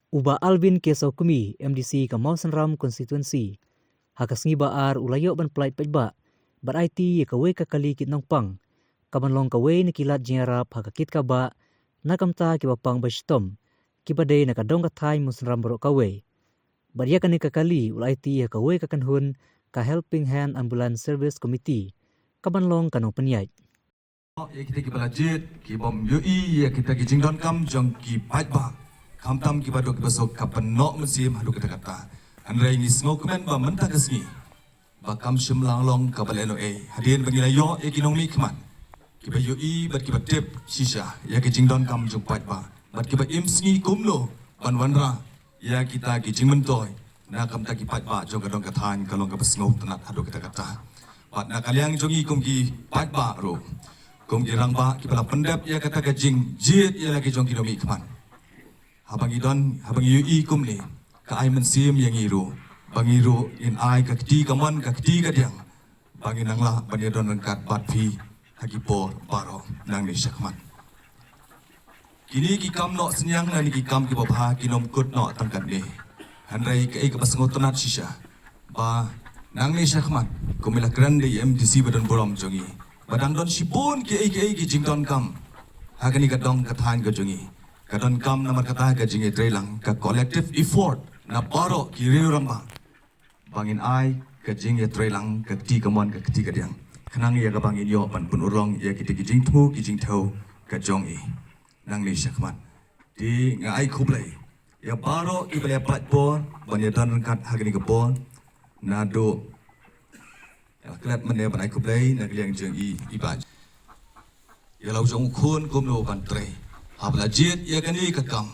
Uba Alvin Kesokumi MDC ka Mausan Ram constituency. Hakasngi baar ulayo ban plait pajba. Bat IT ye kawe kakali kit nong pang. Kaban long kawe ni kilat jingarap hakakit ka ba. Nakamta kiba pang bastom. Kibade nakadong katay Mausan Ram borok kawe. Bat ya kani kakali ul IT ye kawe kakanhun ka Helping Hand Ambulance Service Committee. Kaban long kanong penyait. Ya kita ki balajit ki bom UI ya kita ki jingdon kam jong ki pajba. Kam tam ki badok besok kapan nok mesim hadu kata-kata. Andrai ni semua komen ba mentah kesini. Bakam shimlang long kabaleno hadirin pengilayo ekonomi keman. Kiba UI bat kiba tip shisha ya ki jingdon kam jong pajba. Bat kiba imsni kumlo panwanra ya kita ki jingmentoy. Na kam ta ki pajba jong kadong katan kalong kabesngau tenat hadu kata-kata. Bat na kaliang jongi kum ki pajba ro. Kum ki rangba ki bala pendap ya kata ka jing jit ya lagi jong ekonomi keman. Habang idon habang UI kum ni ka ay mensim yang iru bangiru in ay ka kti kaman ka kti ka diang bangin angla banidon rengkat batpi hagipor baro nang ni syakman kini ki kam no senyang na ni ki kam ki babha kinom kut no tangkat ni handrai ka ay ka basngot tonat shisha ba nang ni syakman kumila grande MDC badan borom jongi badang don sipun ki ay ki jingdon kam hagani ka dong kathan ka jongi kadon kam namar kata ka jingi trelang ka collective effort na baro kiri ramba bangin ai ka jing ya trelang ka ti kamon ka ti ka diang kanang ya ka bangin yo pan pun urong ya ki jing thu ki jing thau ka jong i nang ni syakman di nga ai khublai ya baro ki bale pat por ban ya dan kat hagni ka por na do ya klat man ya ban ai khublai na kliang jeng i ba ya lau jong khun kum no ban tre habla jit ya kani ka kam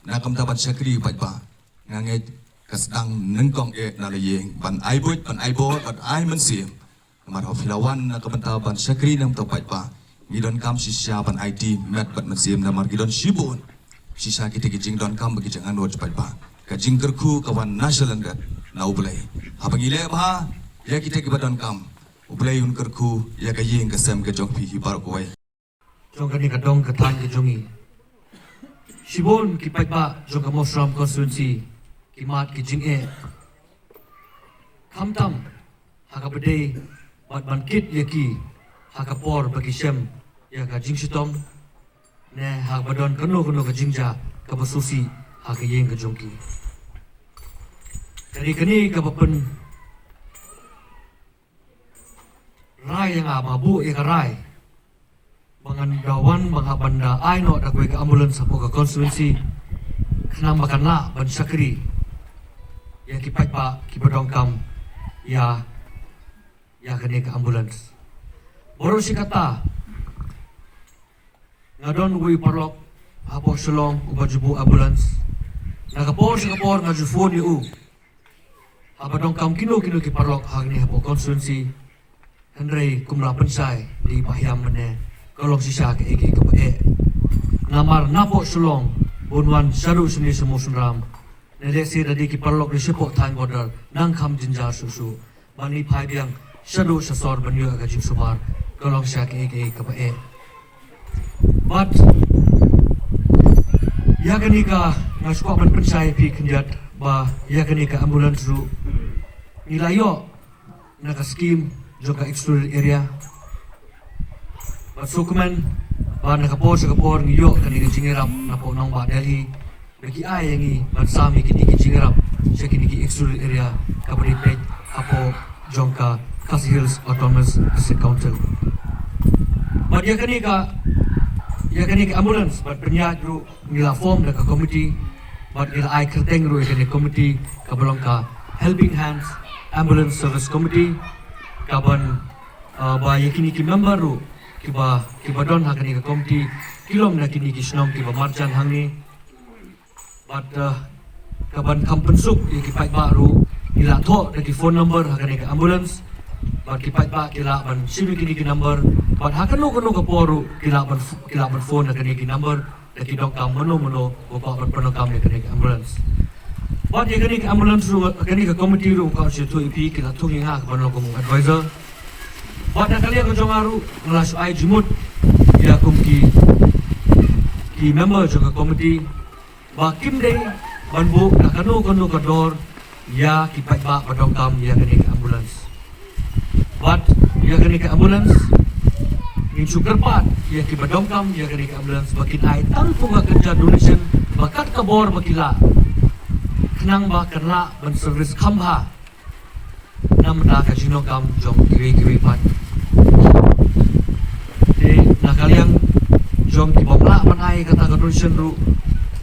na kam ta ban syakri pat ba ngangai kasdang nengkong na layeng ban ai buit ban ai bo ban ai mensim mar hofilawan na kabanta ban syakri nam topat pa ngidon kam sisya ban IT met ban mensim na mar gidon shibun sisa kita gijing don kam bagi jangan waj pa ka jingkerku kawan national gat na ublai habang ile ba ya kita kibadon kam ublai un kerku ya ka yeng kasem ka jong pi hibar ko wai jong kani ka dong ka tan ka jongi shibun ki pa jong ka mosram constituency kimat ki jing kamtam haka bede bat bankit yaki haka por bagi shem ya ka jing shitom ne haka badon kano ka jingja ka basusi haka yeng ka jongki kani ka bapen rai yang mabu ya ka rai bangan dawan bangha banda ai no da ka ambulance apo ka constituency kenang makan la ban syakri ya kipat pa kibadong kam ya kani ka ambulance boro si kata ngadon wi parlok hapo shalom ubajubu ambulance nakapor si kapor ngaju phone yu abadong kam kino ki parlok hagni hapo constituency Henry kumla pensai di pahyam mene kolong sisa ke ege ke namar napo shalom bunwan saru seni semusun ram Nelesi tadi ki parlok di sepok time border nang kam jinjar susu bani pai biang shadu sasor banyu aga jing subar kolong syak ege ka but ya kani ka ngaswa ban pensai pi kenjat ba ya kani ka ambulance ru nilayo na ka scheme joka excluded area but sukuman ba nakapor ngiyo kani ka jingerap na po nong ba Delhi bagi ai yangi bersami kini jingerap sekini ki excluded area kabari page apo jongka Khasi Hills Autonomous District Council but ya kani ka ambulance but penyat ru ngila form da ka committee but ngila ai kerteng ru kani committee kabalong ka Helping Hands Ambulance Service Committee kaban ba yakini ki member ru kiba don hakani ka committee kilom na kini ki snom kiba marjan hangi but kaban kampensuk ikipai baru ila tho dari phone number hakane ka ambulance but kipai ba kila ban sibi kini ki number but hakano ka poru kila ban phone hakane ki number daki dong kam mono opa ban pano kam hakane ka ambulance but yakane ka ambulance ru hakane ka committee ru ka situ ipi kila tungi ha ban ko advisor but nakali ko jongaru nglas ai jimut ya kum ki member joka committee ba kim day ban bu na kanu kador ya ki pai ba badong kam ya kani ke ambulans bat ya kani ke ambulans in sugar pat ya ki badong kam ya kani ke ambulans bakin ai tang punga kerja donation bakat kabor bakila kenang ba kerla ban service khamba nam ta ka jino kam jong kiwi pat de na kalian jong ki bongla ban ai kata ka donation ru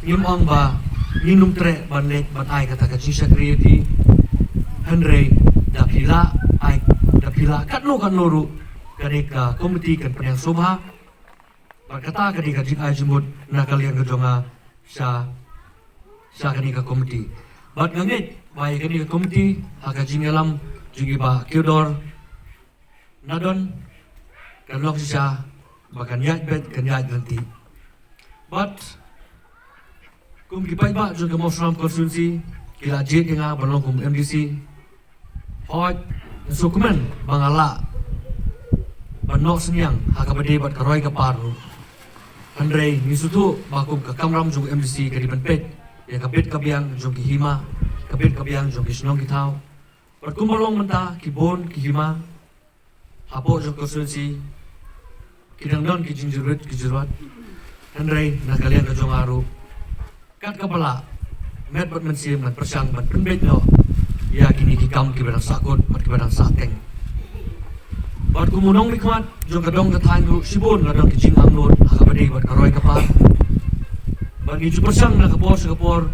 nim ong ba minum tre ban lek ban ai kata ka chisha creative Henry dapila ai dapila katno ru kadika komiti kan penyang sobha berkata kadika jing ai jumut na kalian kejonga sa kadika komiti bat ngangit bai kadika komiti haka jingalam jungi ba kiodor nadon kan lok sisa bakan yat bet kan yat nanti bat kum kipai ba juga mau seram konstitusi kila jet nga balong kum MDC hoj sukumen bangala banok senyang haka bade bat karoi ka paru Andre nisutu bakum ka kamram jung MDC ka dipenpet ya kapit kabiang jung ki hima kapit kabiang jung ki snong ki thau bat kumalong menta ki bon ki hima hapo jung konstitusi kidang don ki jinjurut ki jurat Andre na kalian ka jung aru kat kapala met bat mensim dan persang bat penbet no ya kini ki kam ki badang sakot bat ki badang sateng bat kumunong mikmat jong kadong katang ru sibon kadong kijing angnot hakabade bat karoi kapal bat gi persang na kapor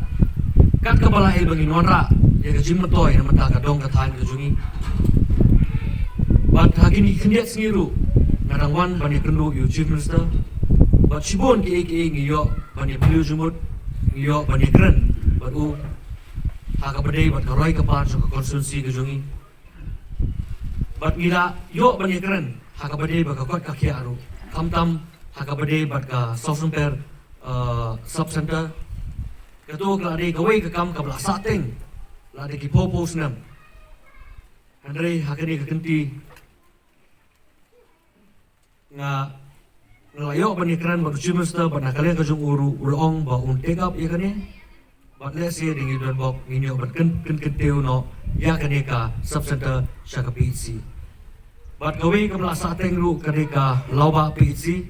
kat kapala el bangin wanra ya kajim matoy na mata kadong katang kajungi bat hakini kendiat sengiru ngadang wan bani kendu yu chief minister bat sibon ki ngiyo bani piliu jumut ngiyo bani keren bat u hakabade bat karoi kapal jong konstitusi kajungi bat ngira yo bani keren hakabade bat kakot kaki aru kamtam hakabade bat ka Southern sub center kato klade gawai ka kam kabla sateng lade ki popo snam Andre hakani ka kenti nga ngelayo bani keren bat chimesta bat nakalian ka jung uru ulong ba un take up ya kani bat le se dingi don bok minyo bat ken teu no ya kani ka sub center shaka PHC bat gawe ka bla sateng ru kani ka lauba PHC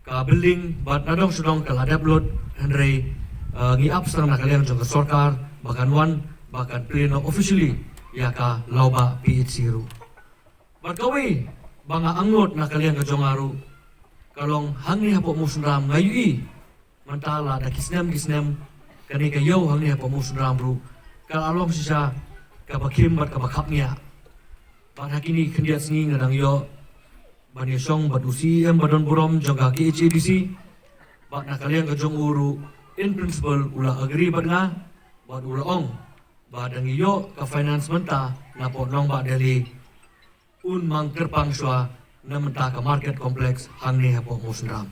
ka building bat nadong sudong ka ladap lot Henry ngi up serang nakalian jong ka sorkar bahkan wan bahkan pleno officially ya ka lauba PHC ru bat gawe banga angot nakalian ka jong aru kalong hangni hapo musundram ngayui mantala da kisnem kani ka yo hangni hapo musundram ru kal along sisa ka bakim bat ka bakapnya bat hakini kendiat sengi ngadang yo bani song bat UCM badon burom jongga KHADC bat nakalian ka jong uru in principle ula agree bat nga bat ula ong bat dangi yo ka finance menta na po nong bat dali un mang terpang shwa na menta ka market complex hangni hapo musundram